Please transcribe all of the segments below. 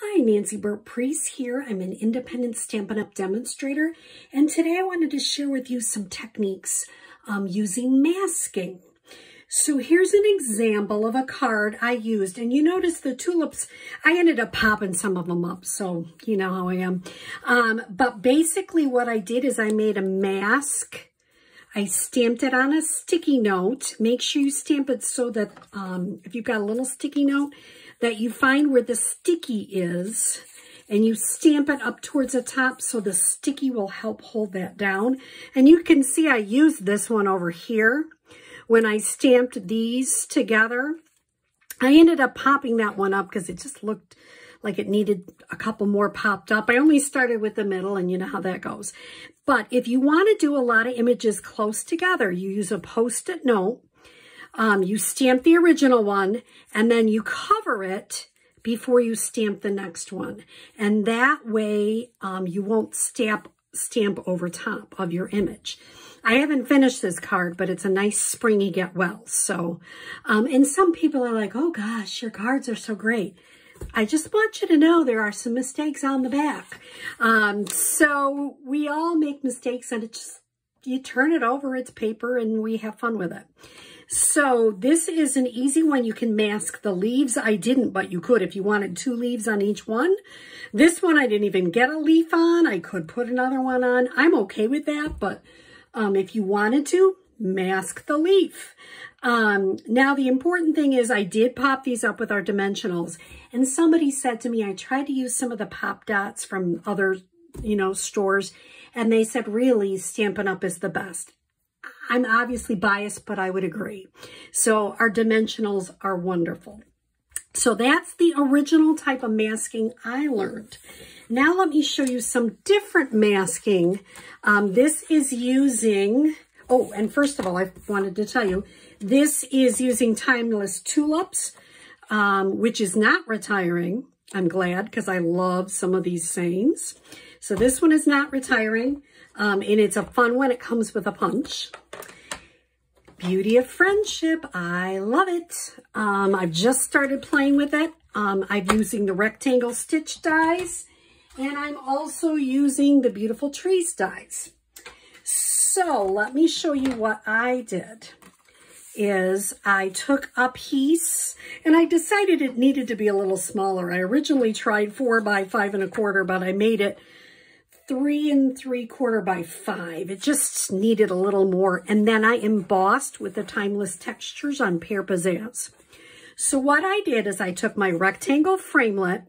Hi, Nancy Burt-Preece here. I'm an independent Stampin' Up! Demonstrator, and today I wanted to share with you some techniques using masking. So here's an example of a card I used, and you notice the tulips, I ended up popping some of them up, so you know how I am. But basically what I did is I made a mask. I stamped it on a sticky note. Make sure you stamp it so that if you've got a little sticky note, that you find where the sticky is and you stamp it up towards the top so the sticky will help hold that down. And you can see I used this one over here. When I stamped these together, I ended up popping that one up because it just looked like it needed a couple more popped up. I only started with the middle, and you know how that goes. But if you want to do a lot of images close together, you use a Post-it note. You stamp the original one, and then you cover it before you stamp the next one. And that way, you won't stamp over top of your image. I haven't finished this card, but it's a nice springy get well. So, and some people are like, oh gosh, your cards are so great. I just want you to know there are some mistakes on the back. So we all make mistakes, and it just, you turn it over, it's paper, and we have fun with it. So this is an easy one. You can mask the leaves. I didn't, but you could if you wanted 2 leaves on each one. This one I didn't even get a leaf on. I could put another one on. I'm okay with that, but if you wanted to, mask the leaf. Now the important thing is I did pop these up with our dimensionals, and somebody said to me, I tried to use some of the pop dots from other, stores, and they said, really, Stampin' Up! Is the best. I'm obviously biased, but I would agree. So our dimensionals are wonderful. So that's the original type of masking I learned. Now let me show you some different masking. This is using, oh, and first of all, I wanted to tell you, this is using Timeless Tulips, which is not retiring. I'm glad, because I love some of these sayings. So this one is not retiring, and it's a fun one. It comes with a punch. Beauty of Friendship. I love it. I've just started playing with it. I'm using the rectangle stitch dies, and I'm also using the Beautiful Trees dies. So let me show you what I did. Is I took a piece, and I decided it needed to be a little smaller. I originally tried 4 by 5 1/4, but I made it 3 3/4 by 5. It just needed a little more. And then I embossed with the Timeless Textures on Pear Pizzazz. So what I did is I took my rectangle framelit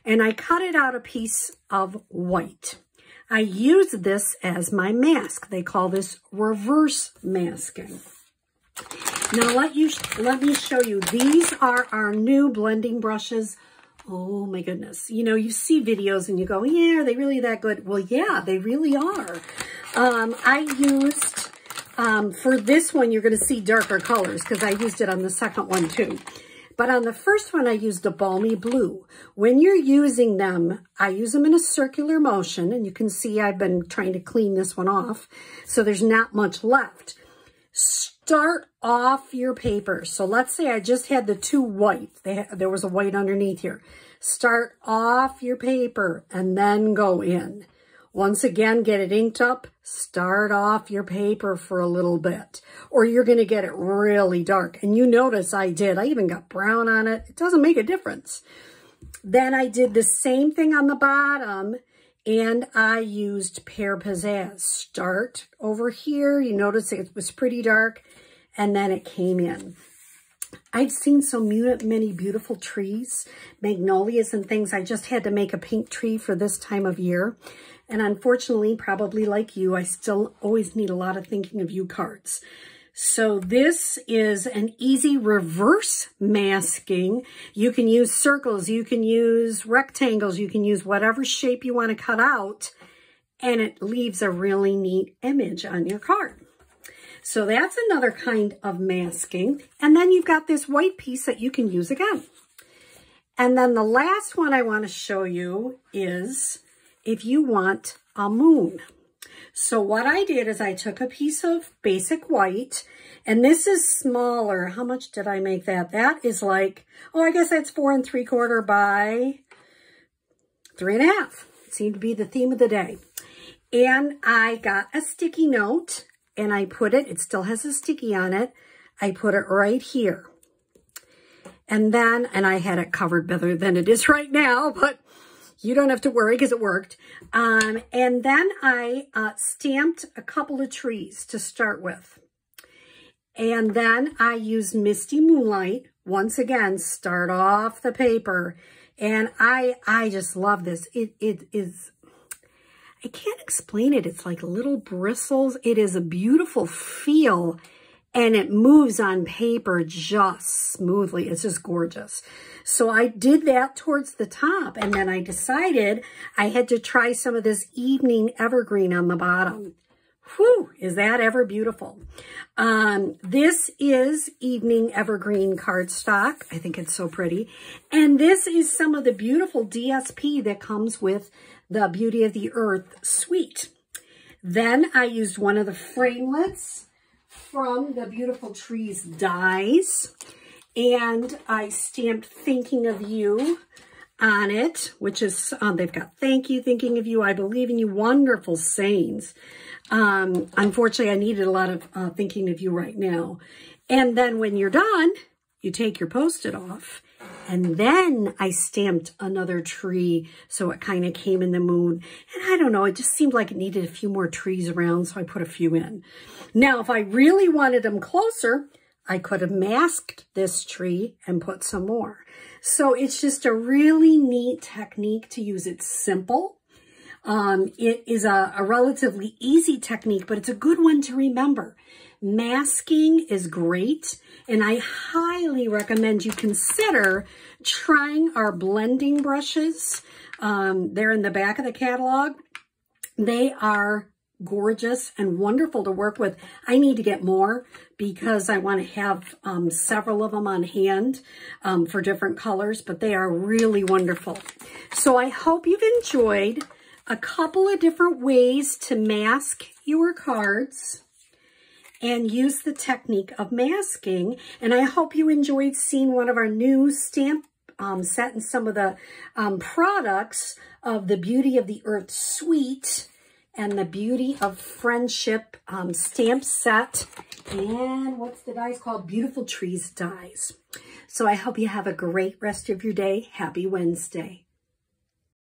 and I cut it out a piece of white. I used this as my mask. They call this reverse masking. Now let me show you. These are our new blending brushes. Oh my goodness. You see videos and you go, yeah, are they really that good? Well, yeah, they really are. I used, for this one, you're going to see darker colors because I used it on the second one too. But on the first one, I used a balmy blue. When you're using them, I use them in a circular motion, and you can see I've been trying to clean this one off, so there's not much left. Start off your paper. So let's say I just had the 2 white. There was a white underneath here. Start off your paper and then go in. Once again, get it inked up. Start off your paper for a little bit, or you're going to get it really dark. And you notice I did. I even got brown on it. It doesn't make a difference. Then I did the same thing on the bottom, and I used Pear Pizzazz. Start over here. You notice it was pretty dark, and then it came in. I've seen so many beautiful trees, magnolias and things. I just had to make a pink tree for this time of year. And unfortunately, probably like you, I still always need a lot of thinking of you cards. So this is an easy reverse masking. You can use circles, you can use rectangles, you can use whatever shape you want to cut out, and it leaves a really neat image on your card. So that's another kind of masking. And then you've got this white piece that you can use again. And then the last one I want to show you is if you want a moon. So what I did is I took a piece of basic white, and this is smaller. How much did I make that? That is like, oh, I guess that's 4 3/4 by 3.5. Seemed to be the theme of the day. And I got a sticky note and I put it still has a sticky on it. I put it right here. And then, and I had it covered better than it is right now, but you don't have to worry because it worked. And then I stamped a couple of trees to start with. And then I used Misty Moonlight. Once again, start off the paper. And I just love this. It is, I can't explain it. It's like little bristles. It is a beautiful feel. And it moves on paper just smoothly. It's just gorgeous. So I did that towards the top. And then I decided I had to try some of this evening evergreen on the bottom. Whew, is that ever beautiful? This is evening evergreen cardstock. I think it's so pretty. And this is some of the beautiful DSP that comes with the Beauty of the Earth suite. Then I used one of the framelits from the Beautiful Trees dies, and I stamped Thinking of You on it, which is, they've got thank you, thinking of you, I believe in you, wonderful sayings. Unfortunately, I needed a lot of thinking of you right now. And then when you're done, you take your Post-it off. And then I stamped another tree, so it kind of came in the mood. And I don't know, it just seemed like it needed a few more trees around, so I put a few in. Now, if I really wanted them closer, I could have masked this tree and put some more. So it's just a really neat technique to use. It's simple. It is a relatively easy technique, but it's a good one to remember. Masking is great, and I highly recommend you consider trying our blending brushes. They're in the back of the catalog. They are gorgeous and wonderful to work with. I need to get more because I want to have several of them on hand for different colors, but they are really wonderful. So I hope you've enjoyed a couple of different ways to mask your cards and use the technique of masking. And I hope you enjoyed seeing one of our new stamp set and some of the products of the Beauty of the Earth suite and the Beauty of Friendship stamp set. And what's the dies called? Beautiful Trees dies. So I hope you have a great rest of your day. Happy Wednesday.